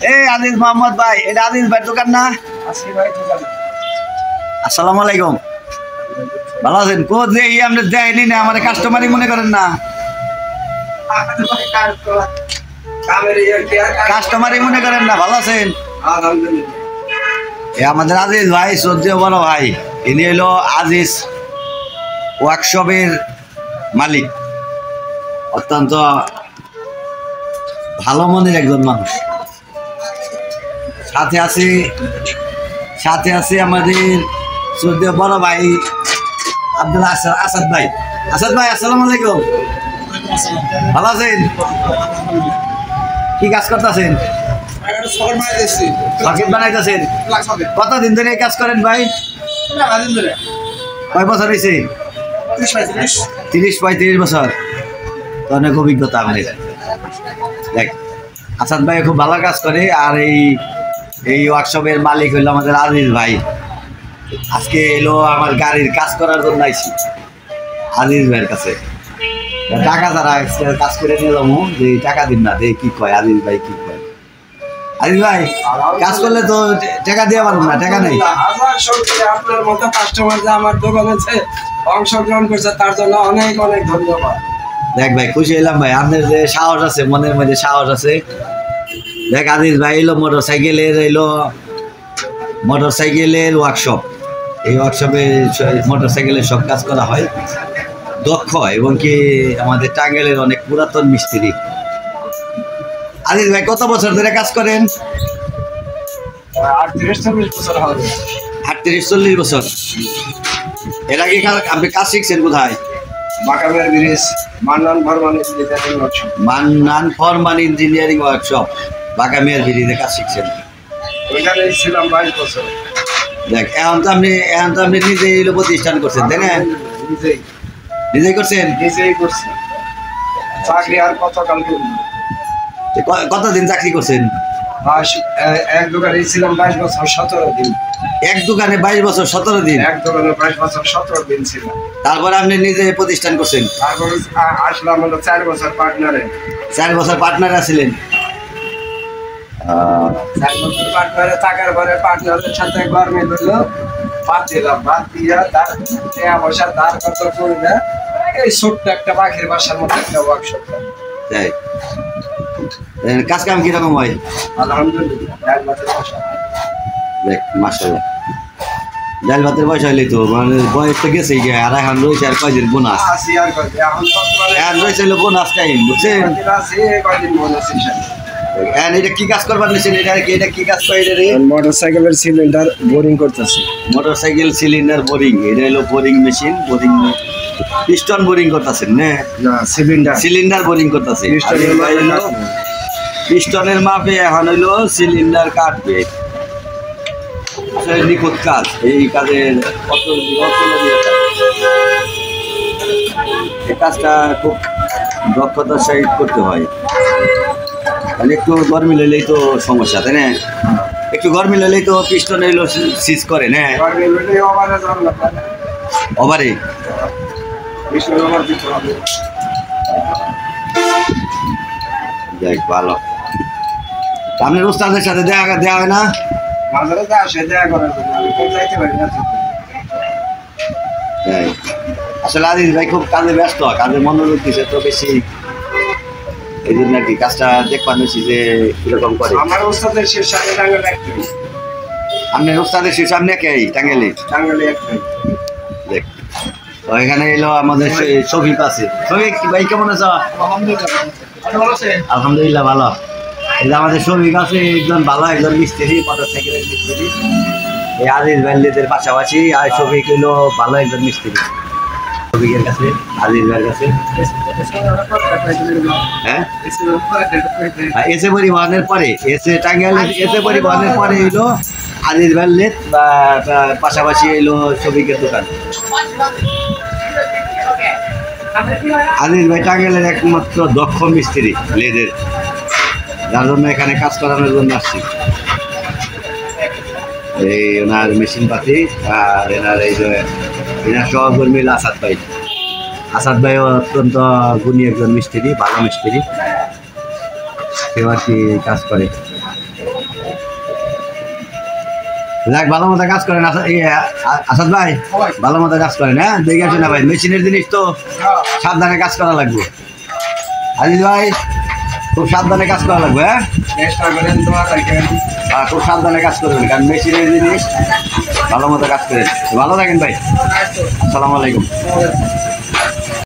এই আজিজ মোহাম্মদ ভাই, এটা আজিজ ভাই দোকান না? আসসালামু আলাইকুম, ভালো আছেন? কোথ যে আপনি দেয়নি না, আমার কাস্টমারই মনে করেন না, কাস্টমারই মনে করেন না। ভালো আছেন? আমাদের আজিজ ভাই, শ্রদ্ধেয় বড় ভাই, ইনি হলো আজিজ ওয়ার্কশপের মালিক। অত্যন্ত ভালো মনের একজন মানুষ। সাথে আছে আমাদের শ্রদ্ধেয় বড় ভাই আব্দুল আসাদ ভাই। আসাদ ভাই, আসসালামু আলাইকুম, ভালো আছেন? কি কাজ করতেছেন? সকেট বানাইতেছেন? কতদিন ধরে এই কাজ করেন ভাই? কয় বছর হয়েছে? 30-35 বছর। তো অনেক অভিজ্ঞতা আমাদের। দেখ, আসাদ ভাই খুব ভালো কাজ করে। আর এই ওয়ার্কশপের মালিক হইলো আমাদের আজিজ ভাই। আজকে এলো আমার গাড়ির কাজ করার জন্য আইছি আজিজ ভাইয়ের কাছে। টাকা যারা কাজ করে নিয়ে যাবো, যে টাকা দিন না, দে কি কয় আজিজ ভাই, কি কয় আজিজ ভাই? কাজ করলে তো টাকা দিয়ে পারবো না, টাকা নেই। আপনার মতো কাস্টমার যে আমার দোকানে অংশগ্রহণ করছে তার জন্য অনেক অনেক ধন্যবাদ। দেখ ভাই, খুশি হইলাম ভাই, আপনার যে সাহস আছে, মনের মধ্যে সাহস আছে। দেখ, আজিজ ভাই এলো মোটরসাইকেলের ওয়ার্কশপ। এই ওয়ার্কশপে মোটরসাইকেলের সব কাজ করা হয়। দক্ষ এবং কি আমাদের টাঙ্গাইলের অনেক পুরাতন মিস্ত্রি। আজিজ ভাই কত বছর ধরে কাজ করেন? 38-40 বছর হবে। 38-40 বছর। এর আগে আপনি কাজ শিখছেন কোথায়? বাঁকামের ব্রিজ, মান্নান ফরমান ইঞ্জিনিয়ারিং ওয়ার্কশপ, বাঁকামের ব্রিজে কাজ শিখছেন। ওইখানে ছিলাম 22 বছর। দেখ, এখন তো আপনি নিজেই এলো প্রতিষ্ঠান করছেন, তাই না? নিজেই করছেন? নিজেই করছি। চাকরি আর কতকাল করব? কতদিন চাকরি করছেন? এক দোকানে ছিলাম 22 বছর 17 দিন। এক দোকানে 22 বছর 17 দিন? এক দোকানে 22 বছর 17 দিন ছিলাম। তারপরে আপনি নিজে প্রতিষ্ঠান করছেন? তারপরে আসলাম হলো 4 বছর পার্টনারে। 4 বছর পার্টনারে ছিলেন? 4 বছর পার্টনারে থাকার পরে পার্টনারের সাথে গরমিল হলো, বাদ দিলাম। বাদ দিয়া তার পয়সা তার কত করবে, এই ছোট্ট একটা পাখির বাসার মতো একটা ওয়ার্কশপ। তাই কাজ কাম কিরকম হয়? আলহামদুলিল্লাহ, ডাল ভাতের পয়সা। দেখ, মাশাআল্লাহ, ডাল ভাতের পয়সা হইলে তো মানে বয়স তো গেছে, আর এখন রয়েছে আর কয়দিন বোনাস। এখন রয়েছে হলো বোনাস টাইম, বুঝছেন? এটা কি কাজ করবার নিচ্ছেন? এটা কি কাজ করে? মোটরসাইকেলের সিলিন্ডার বোরিং করতেছি। Motorcycle cylinder boring. এটা হলো বোরিং মেশিন, পিস্টন বোরিং করতেছেন না? সিলিন্ডার বোরিং করতেছে। পিস্টনের মাপে এখন হইলো সিলিন্ডার কাটবে। নিখুঁত কাজ। এই কাজের এই কাজটা খুব দক্ষতার সহিত করতে হয়। মানে একটু গরমি লেলেই তো সমস্যা, তাই না? একটু গরমি লেলেই তো পিস্টন এলো সিজ করে না? ওভারে দেখ, ভালো। আপনার ওস্তাদের সাথে দেখা হয় না? আসলে আজিজ ভাই খুব কাজে ব্যস্ত, কাজে মনোযোগ দিচ্ছে তো বেশি, এই জন্য আর কি কাজটা দেখবার হয়েছি যে কিরকম করে। আমার ওস্তাদের শেষ সাথে টাঙ্গাইলে একটাই। আপনার ওস্তাদের শেষ আপনি একাই টাঙ্গাইলে? টাঙ্গাইলে একটাই। দেখ, তো এখানে এলো আমাদের শফিক আছে। শফিক ভাই, কেমন আছো? আলহামদুলিল্লাহ, ভালো। এই যে আমাদের শফিক আছে, একজন ভালো একজন মিস্ত্রি, মোটরসাইকেলের মিস্ত্রি। এই আজিজ ভাইদের পাশাপাশি আর শফিক হইলো ভালো একজন মিস্ত্রি। শফিকের কাছে, আজিজ ভাইয়ের কাছে, হ্যাঁ, এসে পরিবহনের পরে, টাঙ্গাইল এসে পরিবহনের পরে হইলো আজিজ ভাইয়ের পাশাপাশি এলো শফিকের দোকান। আজিজ ভাই টাঙ্গাইলের একমাত্র দক্ষ মিস্ত্রি লেদের, যার জন্য এখানে কাজ করানোর জন্য আসছি। এই ওনার মেশিন পাতি আর এনার এই যে এনার সহকর্মী আসাদ ভাই অত্যন্ত গুণী একজন মিস্ত্রি, ভালো মিস্ত্রি, কেউ আর কি কাজ করে। যাক ভালো মতো কাজ করেন আসাদ ভাই, ভালো মতো কাজ করেন। হ্যাঁ দেখে আসেন না ভাই, মেশিনের জিনিস তো সাবধানে কাজ করা লাগবে। আজিজ ভাই খুব সাবধানে কাজ করা লাগবে। হ্যাঁ চেষ্টা করেন, দোয়া রাখেন। খুব সাবধানে কাজ করবেন, কারণ মেশিনের জিনিস ভালো মতো কাজ করেন। ভালো থাকেন ভাই, আসসালামু আলাইকুম।